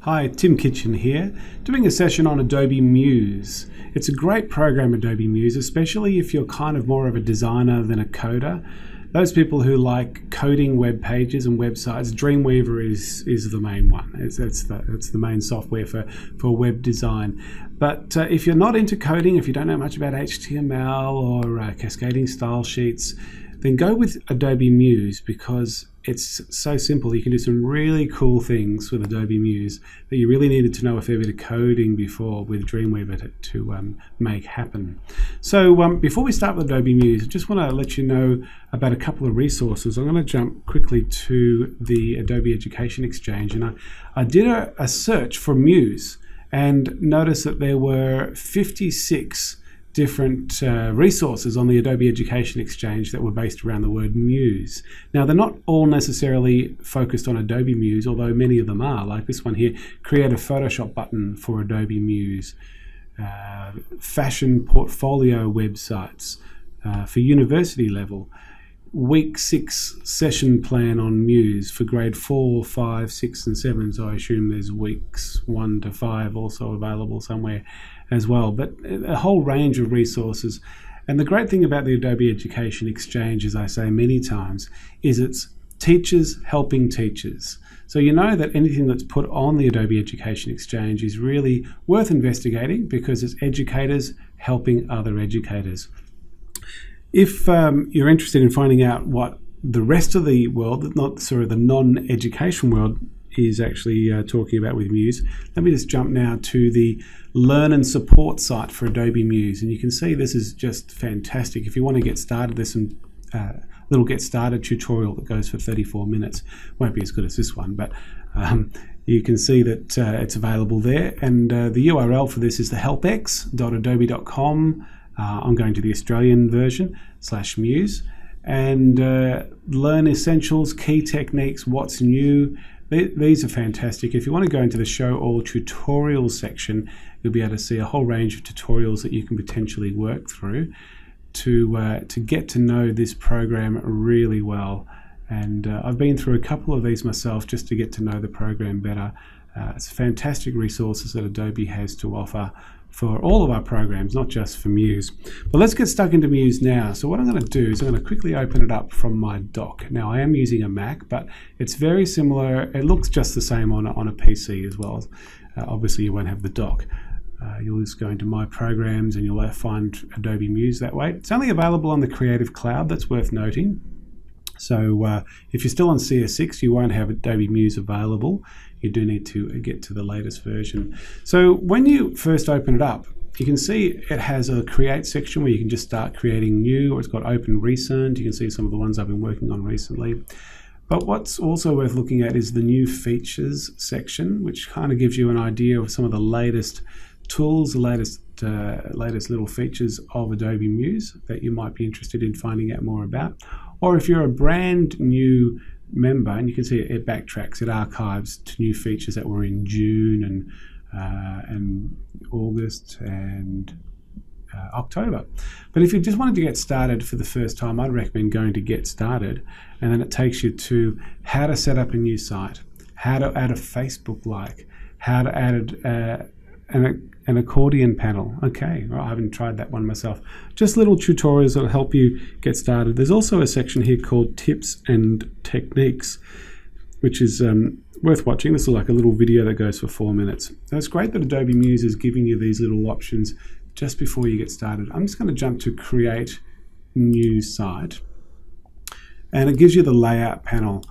Hi, Tim Kitchen here, doing a session on Adobe Muse. It's a great program, Adobe Muse, especially if you're kind of more of a designer than a coder. Those people who like coding web pages and websites, Dreamweaver is the main one. It's the main software for web design. But if you're not into coding, if you don't know much about HTML or cascading style sheets, then go with Adobe Muse because it's so simple. You can do some really cool things with Adobe Muse that you really needed to know a fair bit of coding before with Dreamweaver to make happen. So before we start with Adobe Muse, I just want to let you know about a couple of resources. I'm going to jump quickly to the Adobe Education Exchange, and I did a search for Muse and noticed that there were 56 different resources on the Adobe Education Exchange that were based around the word Muse. Now, they're not all necessarily focused on Adobe Muse, although many of them are, like this one here, create a Photoshop button for Adobe Muse, fashion portfolio websites for university level, week 6 session plan on Muse for grade 4, 5, 6 and 7, so I assume there's weeks 1 to 5 also available somewhere as well, but a whole range of resources. And the great thing about the Adobe Education Exchange, as I say many times, is it's teachers helping teachers. So you know that anything that's put on the Adobe Education Exchange is really worth investigating because it's educators helping other educators. If you're interested in finding out what the rest of the world, the non-education world, is actually talking about with Muse, let me just jump now to the Learn and Support site for Adobe Muse. And you can see this is just fantastic. If you want to get started, there's some little get started tutorial that goes for 34 minutes. Won't be as good as this one, but you can see that it's available there. And the URL for this is the helpx.adobe.com. I'm going to the Australian version /Muse, and learn essentials, key techniques, what's new. These are fantastic. If you want to go into the Show All Tutorials section, you'll be able to see a whole range of tutorials that you can potentially work through to get to know this program really well. And I've been through a couple of these myself just to get to know the program better. It's fantastic resources that Adobe has to offer for all of our programs, not just for Muse. But let's get stuck into Muse now. So what I'm going to do is I'm going to quickly open it up from my dock. Now, I am using a Mac, but it's very similar. It looks just the same on a PC as well. Obviously, you won't have the dock. You'll just go into My Programs and you'll find Adobe Muse that way. It's only available on the Creative Cloud. That's worth noting. So if you're still on CS6, you won't have Adobe Muse available. You do need to get to the latest version. So when you first open it up, you can see it has a Create section where you can just start creating new, or it's got Open Recent. You can see some of the ones I've been working on recently. But what's also worth looking at is the New Features section, which kind of gives you an idea of some of the latest tools, the latest little features of Adobe Muse that you might be interested in finding out more about. Or if you're a brand new member, and you can see it backtracks, it archives to new features that were in June and August and October. But if you just wanted to get started for the first time, I'd recommend going to Get Started, and then it takes you to how to set up a new site, how to add a Facebook like, how to add an accordion panel. Okay, well, I haven't tried that one myself. Just little tutorials that will help you get started. There's also a section here called Tips and Techniques, which is worth watching. This is like a little video that goes for 4 minutes. Now, it's great that Adobe Muse is giving you these little options just before you get started. I'm just going to jump to Create New Site, and it gives you the Layout panel.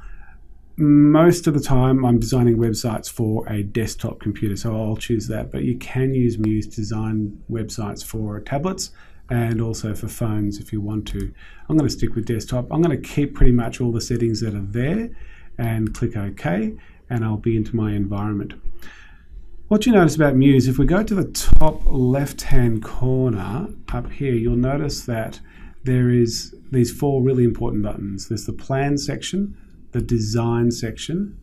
Most of the time I'm designing websites for a desktop computer, so I'll choose that, but you can use Muse to design websites for tablets and also for phones if you want to. I'm going to stick with desktop. I'm going to keep pretty much all the settings that are there and click OK, and I'll be into my environment. What you notice about Muse, if we go to the top left-hand corner up here, you'll notice that there is these 4 really important buttons. There's the Plan section, the Design section,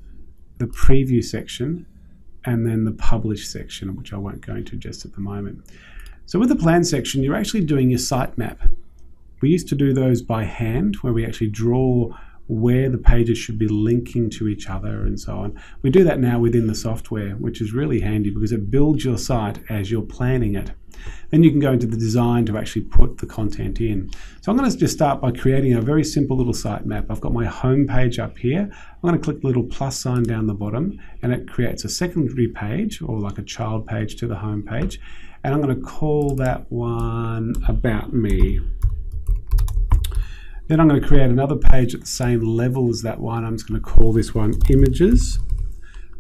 the Preview section, and then the Publish section, which I won't go into just at the moment. So with the Plan section, you're actually doing your sitemap. We used to do those by hand, where we actually draw where the pages should be linking to each other and so on. We do that now within the software, which is really handy because it builds your site as you're planning it. Then you can go into the design to actually put the content in. So I'm going to just start by creating a very simple little sitemap. I've got my home page up here. I'm going to click the little plus sign down the bottom, and it creates a secondary page, or like a child page to the home page. And I'm going to call that one About Me. Then I'm going to create another page at the same level as that one. I'm just going to call this one Images.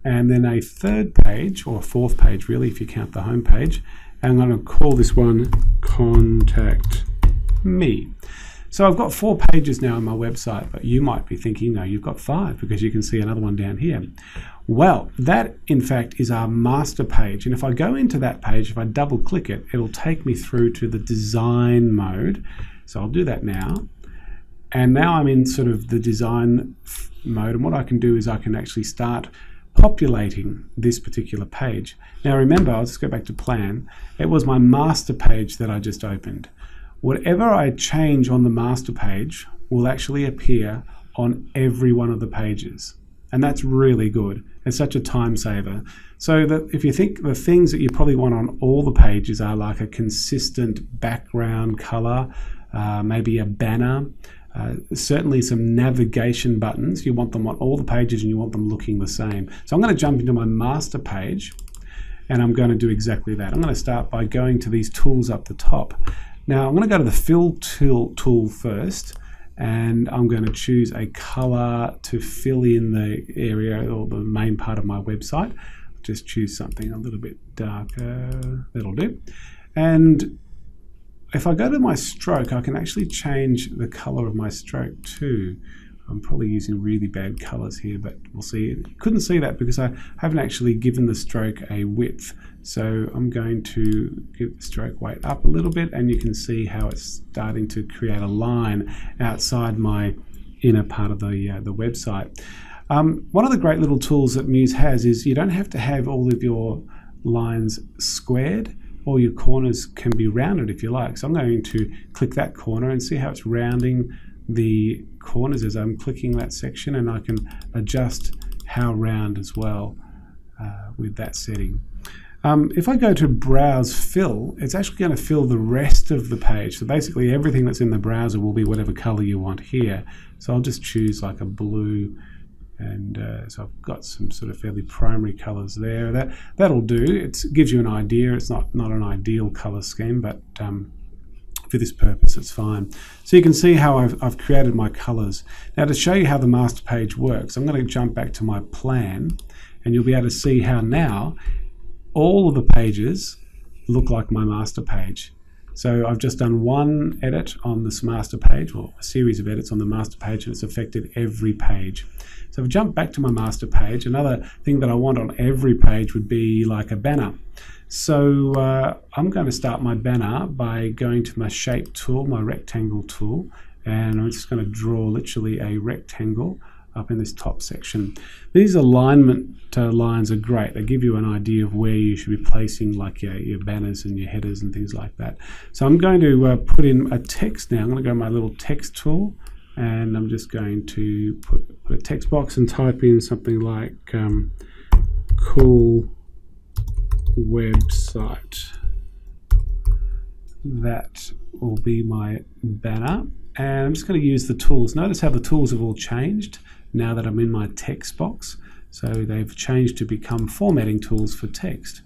And then a third page, or a fourth page really if you count the home page. And I'm going to call this one Contact Me. So I've got 4 pages now on my website, but you might be thinking, no, you've got 5 because you can see another one down here. Well, that in fact is our master page. And if I go into that page, if I double click it, it'll take me through to the design mode. So I'll do that now. And now I'm in sort of the design mode. And what I can do is I can actually start populating this particular page. Now remember, I'll just go back to plan. It was my master page that I just opened. Whatever I change on the master page will actually appear on every one of the pages. And that's really good. It's such a time saver. So that if you think the things that you probably want on all the pages are like a consistent background color, maybe a banner, certainly some navigation buttons. You want them on all the pages and you want them looking the same. So I'm going to jump into my master page and I'm going to do exactly that. I'm going to start by going to these tools up the top. Now I'm going to go to the fill tool first, and I'm going to choose a color to fill in the area or the main part of my website. Just choose something a little bit darker. That'll do. And if I go to my stroke, I can actually change the color of my stroke too. I'm probably using really bad colors here, but we'll see. Couldn't see that because I haven't actually given the stroke a width. So I'm going to give the stroke weight up a little bit, and you can see how it's starting to create a line outside my inner part of the website. One of the great little tools that Muse has is you don't have to have all of your lines squared. All your corners can be rounded if you like. So I'm going to click that corner and see how it's rounding the corners as I'm clicking that section, and I can adjust how round as well with that setting. If I go to Browse Fill, it's actually going to fill the rest of the page. So basically everything that's in the browser will be whatever color you want here. So I'll just choose like a blue, and so I've got some sort of fairly primary colors there. That'll do. It gives you an idea. It's not an ideal color scheme, but for this purpose it's fine. So you can see how I've created my colors. Now to show you how the master page works, I'm going to jump back to my plan, and you'll be able to see how now all of the pages look like my master page. So I've just done one edit on this master page, or a series of edits on the master page, and it's affected every page. So if I jump back to my master page, another thing that I want on every page would be like a banner. So I'm going to start my banner by going to my shape tool, my rectangle tool, and I'm just going to draw literally a rectangle up in this top section. These alignment lines are great. They give you an idea of where you should be placing like your banners and your headers and things like that. So I'm going to put in a text now. I'm going to go to my little text tool, and I'm just going to put a text box and type in something like cool website. That will be my banner, and I'm just going to use the tools. Notice how the tools have all changed now that I'm in my text box. So they've changed to become formatting tools for text.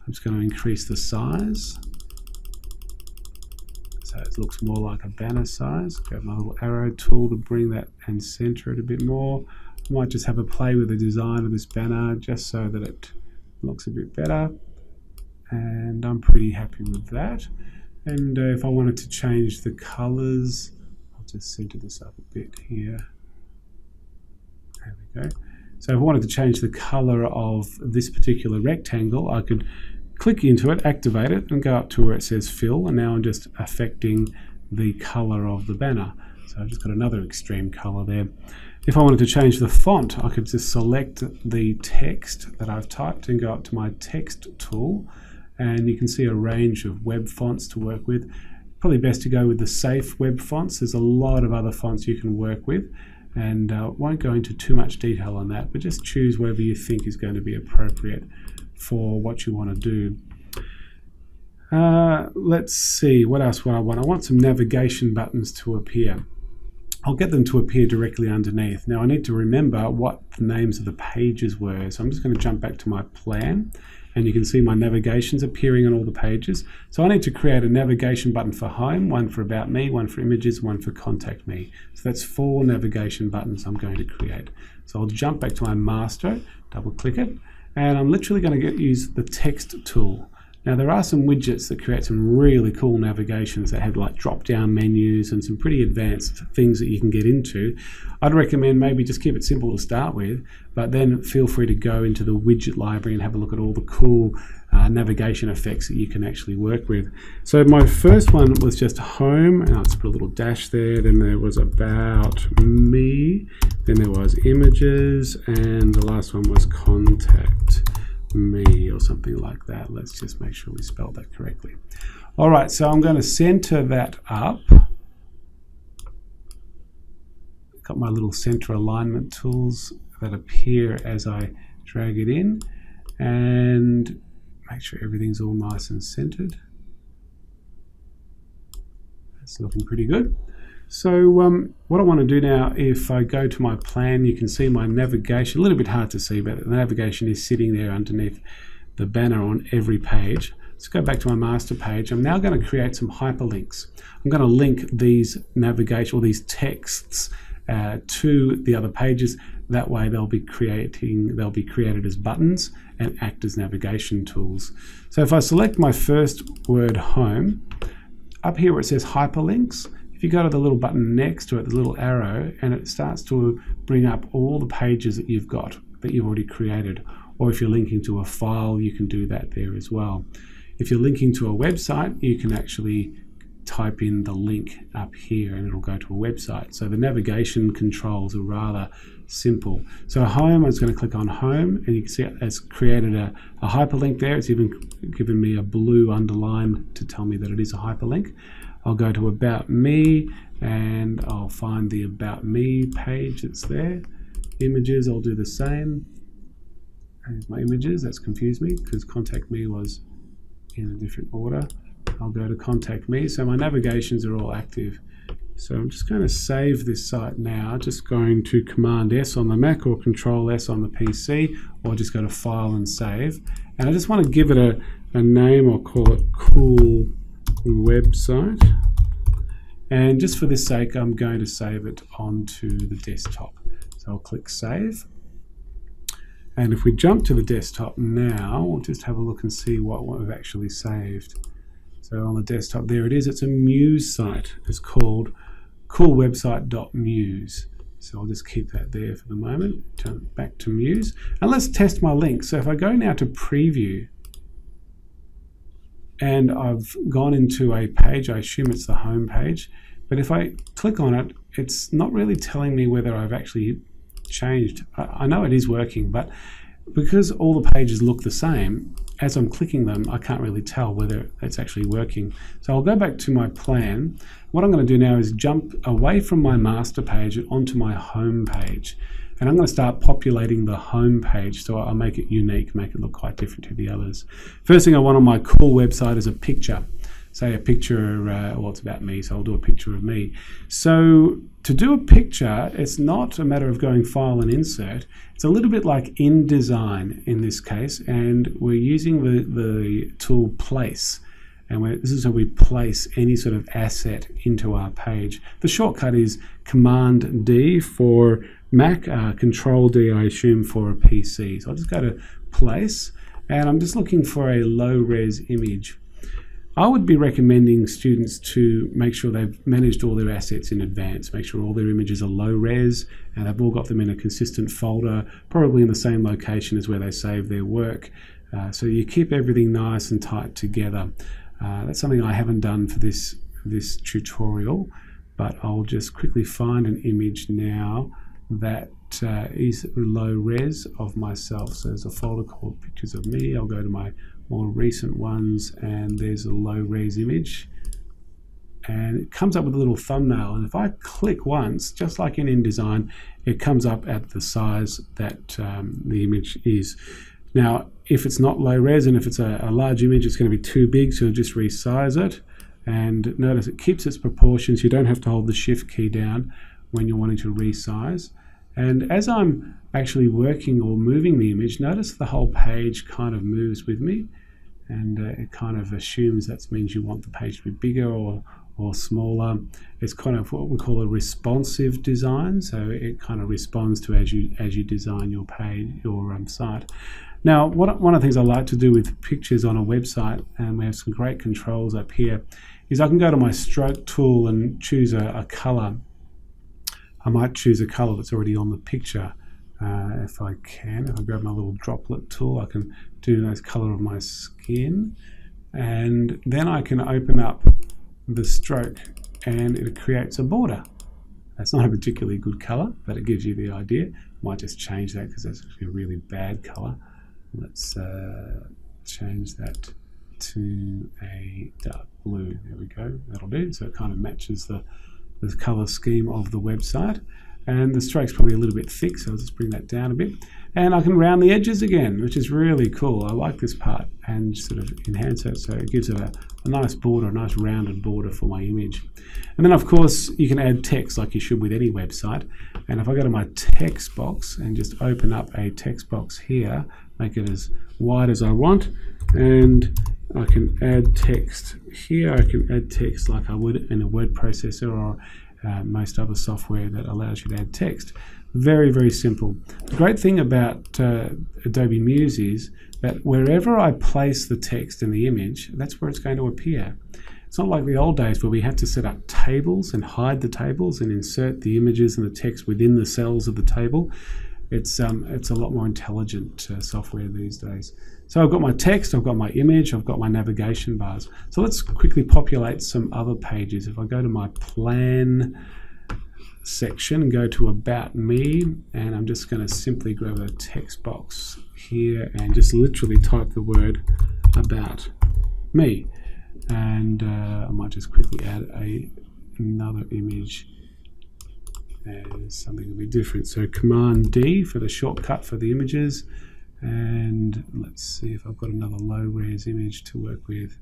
I'm just going to increase the size so it looks more like a banner size. Grab my little arrow tool to bring that and center it a bit more. I might just have a play with the design of this banner just so that it looks a bit better, and I'm pretty happy with that. And if I wanted to change the colors, I'll just center this up a bit here. There we go. So if I wanted to change the color of this particular rectangle, I could click into it, activate it, and go up to where it says fill, and now I'm just affecting the color of the banner. So I've just got another extreme color there. If I wanted to change the font, I could just select the text that I've typed and go up to my text tool, and you can see a range of web fonts to work with. Probably best to go with the safe web fonts. There's a lot of other fonts you can work with. and won't go into too much detail on that, but just choose whatever you think is going to be appropriate for what you want to do. Let's see, what else would I want? I want some navigation buttons to appear. I'll get them to appear directly underneath. Now I need to remember what the names of the pages were, so I'm just going to jump back to my plan, and you can see my navigations appearing on all the pages. So I need to create a navigation button for home, one for about me, one for images, one for contact me. So that's 4 navigation buttons I'm going to create. So I'll jump back to my master, double click it, and I'm literally going to use the text tool. Now there are some widgets that create some really cool navigations that have like drop-down menus and some pretty advanced things that you can get into. I'd recommend maybe just keep it simple to start with, but then feel free to go into the widget library and have a look at all the cool navigation effects that you can actually work with. So my first one was just home, and I'll just put a little dash there. Then there was about me, then there was images, and the last one was contact me or something like that. Let's just make sure we spelled that correctly. All right, so I'm going to center that up. Got my little center alignment tools that appear as I drag it in, and make sure everything's all nice and centered. That's looking pretty good. So what I want to do now, if I go to my plan, you can see my navigation, a little bit hard to see, but the navigation is sitting there underneath the banner on every page. Let's go back to my master page. I'm now going to create some hyperlinks. I'm going to link these navigation or these texts to the other pages. That way they'll be created as buttons and act as navigation tools. So if I select my first word, home, up here where it says hyperlinks, if you go to the little button next to it, the little arrow, and it starts to bring up all the pages that you've got, that you've already created. Or if you're linking to a file, you can do that there as well. If you're linking to a website, you can actually type in the link up here and it'll go to a website. So the navigation controls are rather simple. So home, I was going to click on home, and you can see it's created a hyperlink there. It's even given me a blue underline to tell me that it is a hyperlink. I'll go to About Me, and I'll find the About Me page that's there. Images, I'll do the same. Here's my images. That's confused me because Contact Me was in a different order. I'll go to Contact Me. So my navigations are all active. So I'm just going to save this site now. Just going to Command S on the Mac or Control S on the PC, or just go to File and Save. And I just want to give it a name. I'll call it Cool Website. And just for this sake, I'm going to save it onto the desktop. So I'll click Save. And if we jump to the desktop now, we'll just have a look and see what we've actually saved. So on the desktop, there it is. It's a Muse site. It's called coolwebsite.muse. So I'll just keep that there for the moment. Turn back to Muse. And let's test my link. So if I go now to Preview, and I've gone into a page, I assume it's the home page, but if I click on it, it's not really telling me whether I've actually changed. I know it is working, but because all the pages look the same, as I'm clicking them, I can't really tell whether it's actually working. So I'll go back to my plan. What I'm going to do now is jump away from my master page and onto my home page. And I'm going to start populating the home page, so I'll make it unique, make it look quite different to the others. First thing I want on my cool website is a picture. Say a picture, well, it's about me, so I'll do a picture of me. So to do a picture, it's not a matter of going File and Insert. It's a little bit like InDesign in this case, and we're using the tool Place. And this is how we place any sort of asset into our page. The shortcut is Command D for Mac, Control D, I assume, for a PC. So I'll just go to Place, and I'm just looking for a low-res image. I would be recommending students to make sure they've managed all their assets in advance, make sure all their images are low-res, and they've all got them in a consistent folder, probably in the same location as where they save their work. So you keep everything nice and tight together. That's something I haven't done for this tutorial, but I'll just quickly find an image now that is low res of myself. So there's a folder called Pictures of Me. I'll go to my more recent ones, and there's a low res image. and it comes up with a little thumbnail, and if I click once, just like in InDesign, it comes up at the size that the image is. Now if it's not low res and if it's a large image, it's going to be too big, so just resize it. And notice it keeps its proportions. You don't have to hold the shift key down when you're wanting to resize. And as I'm actually working or moving the image, notice the whole page kind of moves with me, and it kind of assumes that means you want the page to be bigger or smaller. It's kind of what we call a responsive design, so it kind of responds to as you design your page, your site. Now, one of the things I like to do with pictures on a website, and we have some great controls up here, is I can go to my stroke tool and choose a color. I might choose a color that's already on the picture. If I grab my little droplet tool, I can do the color of my skin, and then I can open up the stroke and it creates a border. That's not a particularly good color, but it gives you the idea. Might just change that because that's actually a really bad color. Let's change that to a dark blue. There we go, that'll do. So it kind of matches the color scheme of the website. And the stroke's probably a little bit thick, so I'll just bring that down a bit. And I can round the edges again, which is really cool. I like this part, and sort of enhance it, so it gives it a nice border, a nice rounded border for my image. And then of course you can add text like you should with any website. And if I go to my text box and just open up a text box here, make it as wide as I want, and I can add text here. I can add text like I would in a word processor or most other software that allows you to add text. Very, very simple. The great thing about Adobe Muse is that wherever I place the text in the image, that's where it's going to appear. It's not like the old days where we had to set up tables and hide the tables and insert the images and the text within the cells of the table. It's a lot more intelligent software these days. So I've got my text, I've got my image, I've got my navigation bars. So let's quickly populate some other pages. If I go to my plan section and go to About Me, and I'm just going to simply grab a text box here and just literally type the word About Me. And I might just quickly add another image and something will be different. So Command D for the shortcut for the images. And let's see if I've got another low-res image to work with.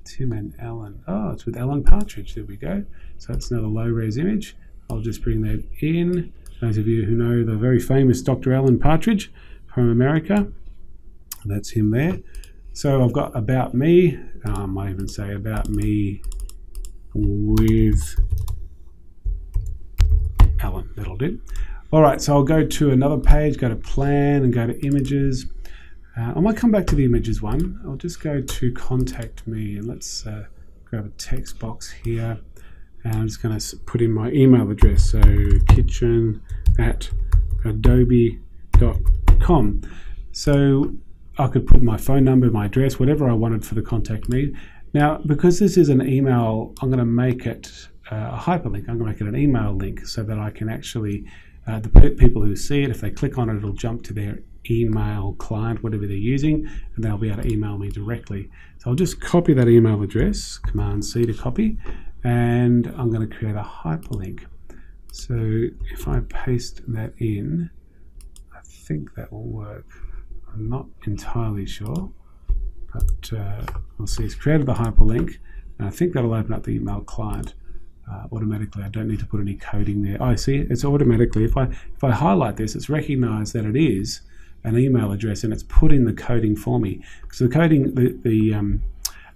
Tim and Alan. Oh, it's with Alan Partridge. There we go. So that's another low-res image. I'll just bring that in. Those of you who know the very famous Dr. Alan Partridge from America, that's him there. So I've got About Me. I might even say About Me with Alan. That'll do. All right, so I'll go to another page, go to Plan and go to Images. I might come back to the Images one. I'll just go to Contact Me, and let's grab a text box here. And I'm just going to put in my email address, so kitchen@adobe.com. So I could put my phone number, my address, whatever I wanted for the Contact Me. Now, because this is an email, I'm going to make it a hyperlink. I'm going to make it an email link so that I can actually the people who see it, if they click on it, it'll jump to their email client, whatever they're using, and they'll be able to email me directly. So I'll just copy that email address, Command C to copy, and I'm going to create a hyperlink. So if I paste that in, I think that will work. I'm not entirely sure, but we'll see. It's created the hyperlink, and I think that'll open up the email client. Automatically. I don't need to put any coding there. I see it's automatically. If I highlight this, it's recognized that it is an email address, and it's put in the coding for me. So the coding, the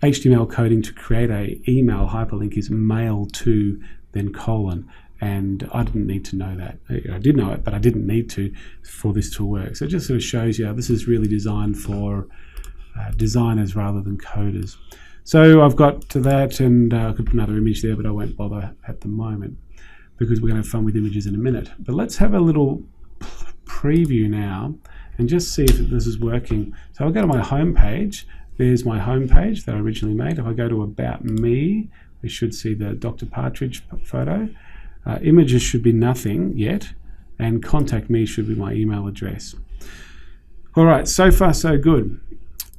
HTML coding to create a email hyperlink is mail to then colon, and I didn't need to know that. I did know it, but I didn't need to for this to work. So it just sort of shows you this is really designed for designers rather than coders. So I've got to that, and I could put another image there, but I won't bother at the moment because we're going to have fun with images in a minute. But let's have a little preview now and just see if this is working. So I'll go to my home page. There's my home page that I originally made. If I go to About Me, we should see the Dr. Partridge photo. Images should be nothing yet, and Contact Me should be my email address. All right, so far so good.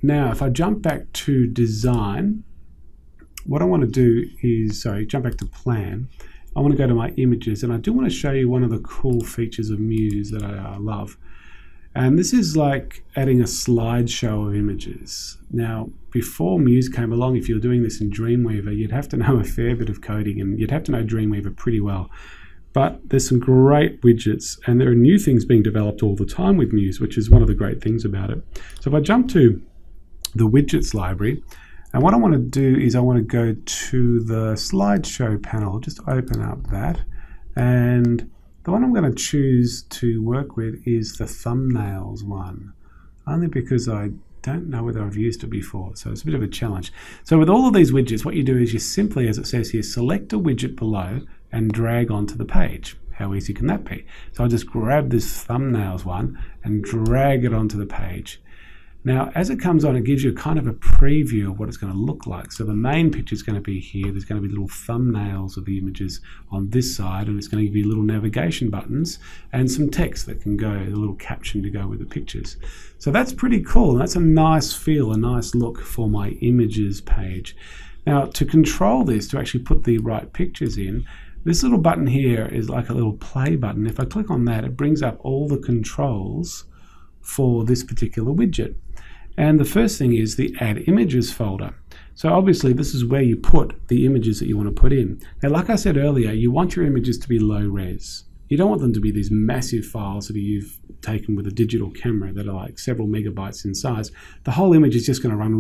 Now, if I jump back to design, what I want to do is, jump back to plan. I want to go to my images, and I do want to show you one of the cool features of Muse that I love. And this is like adding a slideshow of images. Now, before Muse came along, if you were doing this in Dreamweaver, you'd have to know a fair bit of coding, and you'd have to know Dreamweaver pretty well. But there's some great widgets, and there are new things being developed all the time with Muse, which is one of the great things about it. So if I jump to the widgets library, and what I want to do is I want to go to the slideshow panel, just open up that, and the one I'm going to choose to work with is the thumbnails one, only because I don't know whether I've used it before, so it's a bit of a challenge. So with all of these widgets, what you do is you simply, as it says here, select a widget below and drag onto the page. How easy can that be? So I'll just grab this thumbnails one and drag it onto the page. Now, as it comes on, it gives you kind of a preview of what it's going to look like. So the main picture is going to be here. There's going to be little thumbnails of the images on this side, and it's going to give you little navigation buttons and some text that can go, a little caption to go with the pictures. So that's pretty cool. And that's a nice feel, a nice look for my images page. Now, to control this, to actually put the right pictures in, this little button here is like a little play button. If I click on that, it brings up all the controls for this particular widget. And the first thing is the Add Images folder. So obviously this is where you put the images that you want to put in. Now, like I said earlier, you want your images to be low res. You don't want them to be these massive files that you've taken with a digital camera that are like several megabytes in size. The whole image is just going to run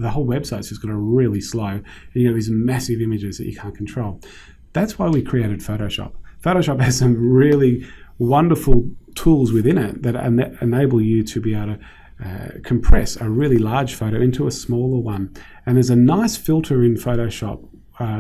the whole website's just going to really slow. And you have these massive images that you can't control. That's why we created Photoshop. Photoshop has some really wonderful tools within it that enable you to be able to compress a really large photo into a smaller one. And there's a nice filter in Photoshop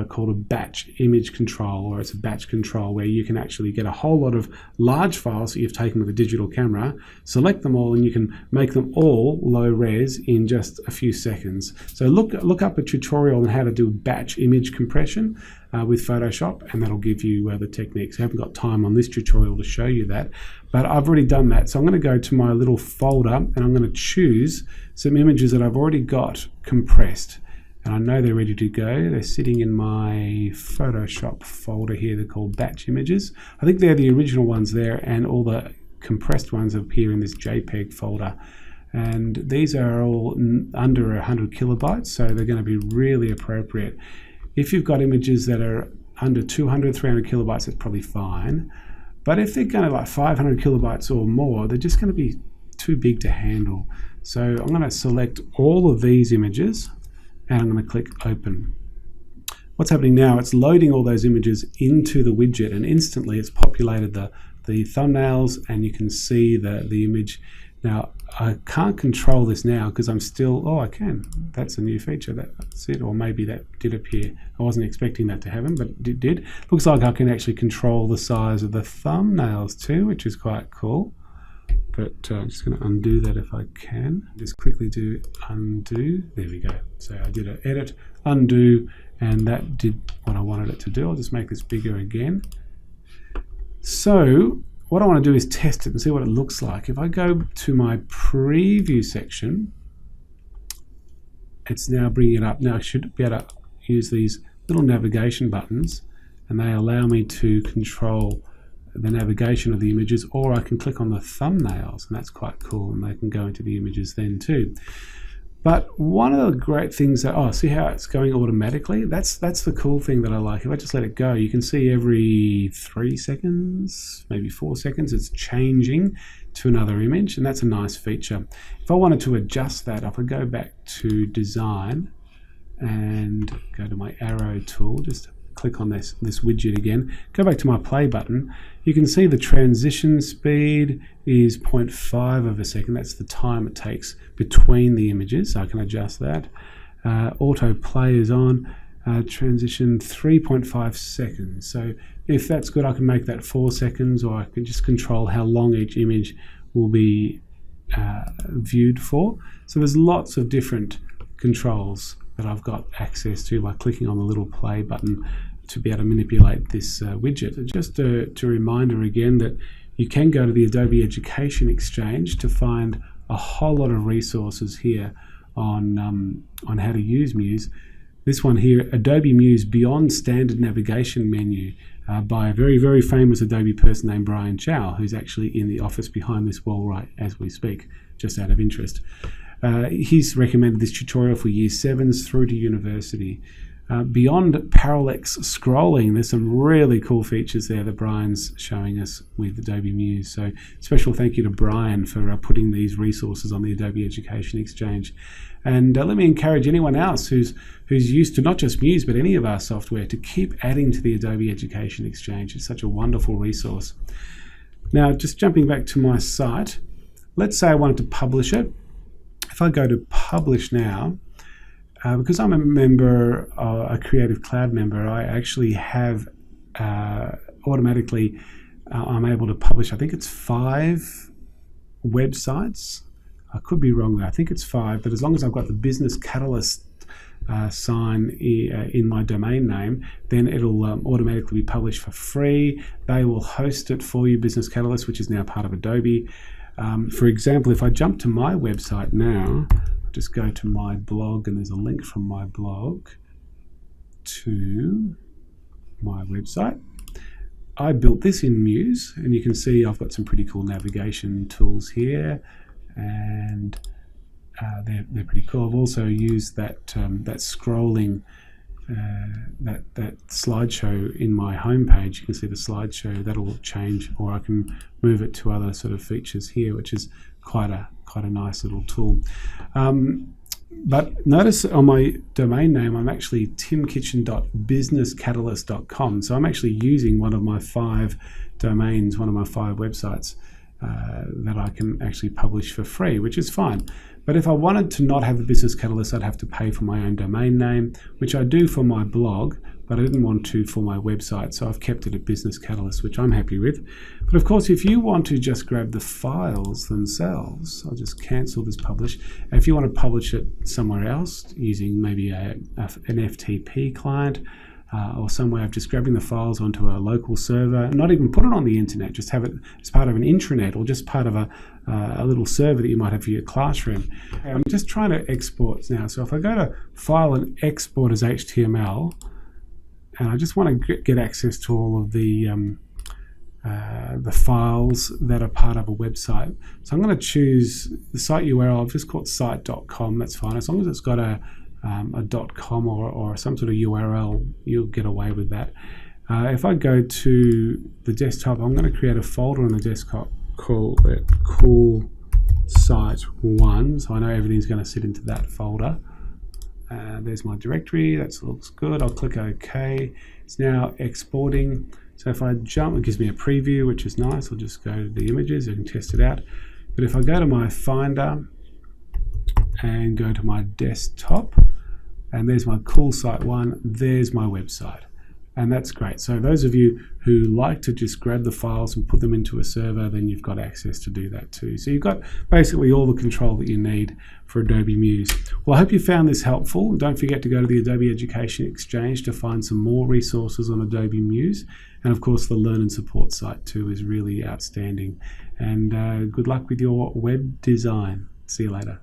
called a batch image control, or it's a batch control, where you can actually get a whole lot of large files that you've taken with a digital camera, select them all, and you can make them all low res in just a few seconds. So look up a tutorial on how to do batch image compression with Photoshop, and that'll give you the techniques. I haven't got time on this tutorial to show you that, but I've already done that. So I'm going to go to my little folder, and I'm going to choose some images that I've already got compressed. And I know they're ready to go. They're sitting in my Photoshop folder here. They're called batch images. I think they're the original ones there, and all the compressed ones appear in this JPEG folder. And these are all under 100 kilobytes, so they're going to be really appropriate. If you've got images that are under 200, 300 kilobytes, that's probably fine. But if they're going to like 500 kilobytes or more, they're just going to be too big to handle. So I'm going to select all of these images, and I'm going to click Open. What's happening now, it's loading all those images into the widget, and instantly it's populated the thumbnails, and you can see the image. Now, I can't control this now because I'm still, I can. That's a new feature, that's it, or maybe that did appear. I wasn't expecting that to happen, but it did. Looks like I can actually control the size of the thumbnails too, which is quite cool. But I'm just going to undo that if I can. Just quickly do undo. There we go. So I did an edit, undo, and that did what I wanted it to do. I'll just make this bigger again. So what I want to do is test it and see what it looks like. If I go to my preview section, it's now bringing it up. Now I should be able to use these little navigation buttons, and they allow me to control the navigation of the images, or I can click on the thumbnails, and that's quite cool, and they can go into the images then too. But one of the great things that, see how it's going automatically? That's the cool thing that I like. If I just let it go, you can see every 3 seconds, maybe 4 seconds, it's changing to another image, and that's a nice feature. If I wanted to adjust that, if I go back to Design and go to my arrow tool, just click on this widget again, go back to my play button, you can see the transition speed is 0.5 of a second. That's the time it takes between the images, so I can adjust that. Auto play is on, transition 3.5 seconds. So if that's good, I can make that 4 seconds, or I can just control how long each image will be viewed for. So there's lots of different controls that I've got access to by clicking on the little play button to be able to manipulate this widget. Just a reminder again that you can go to the Adobe Education Exchange to find a whole lot of resources here on how to use Muse. This one here, Adobe Muse Beyond Standard Navigation Menu, by a very, very famous Adobe person named Brian Chow, who's actually in the office behind this wall right as we speak, just out of interest. He's recommended this tutorial for Year 7s through to university. Beyond parallax scrolling, there's some really cool features there that Brian's showing us with Adobe Muse. So special thank you to Brian for putting these resources on the Adobe Education Exchange. And let me encourage anyone else who's used to not just Muse but any of our software to keep adding to the Adobe Education Exchange. It's such a wonderful resource. Now, just jumping back to my site, let's say I wanted to publish it. If I go to Publish Now, because I'm a member, a Creative Cloud member, I actually have automatically, I'm able to publish, I think it's 5 websites. I could be wrong there, I think it's 5, but as long as I've got the Business Catalyst sign in my domain name, then it'll automatically be published for free. They will host it for you, Business Catalyst, which is now part of Adobe. For example, if I jump to my website now, just go to my blog, and there's a link from my blog to my website. I built this in Muse, and you can see I've got some pretty cool navigation tools here, and they're pretty cool. I've also used that scrolling, that slideshow in my homepage. You can see the slideshow that'll change, or I can move it to other sort of features here, which is quite a nice little tool. But notice on my domain name, I'm actually timkitchen.businesscatalyst.com. So I'm actually using one of my 5 domains, one of my 5 websites that I can actually publish for free, which is fine. But if I wanted to not have the Business Catalyst, I'd have to pay for my own domain name, which I do for my blog, but I didn't want to for my website, so I've kept it at Business Catalyst, which I'm happy with. But of course, if you want to just grab the files themselves, I'll just cancel this publish. And if you want to publish it somewhere else using maybe an FTP client, or some way of just grabbing the files onto a local server, not even put it on the internet, just have it as part of an intranet or just part of a little server that you might have for your classroom. I'm just trying to export now. So if I go to File and Export as HTML, and I just want to get access to all of the files that are part of a website. So I'm going to choose the site URL. I've just called site.com. That's fine. As long as it's got a .com or some sort of URL, you'll get away with that. If I go to the desktop, I'm going to create a folder on the desktop, call it Cool Site 1, so I know everything's going to sit into that folder. There's my directory, that looks good. I'll click OK. It's now exporting. So if I jump, it gives me a preview, which is nice. I'll just go to the images and test it out. But if I go to my Finder and go to my desktop, and there's my Cool Site 1, there's my website. And that's great. So those of you who like to just grab the files and put them into a server, then you've got access to do that too. So you've got basically all the control that you need for Adobe Muse. Well, I hope you found this helpful. Don't forget to go to the Adobe Education Exchange to find some more resources on Adobe Muse. And of course, the Learn and Support site too is really outstanding. And good luck with your web design. See you later.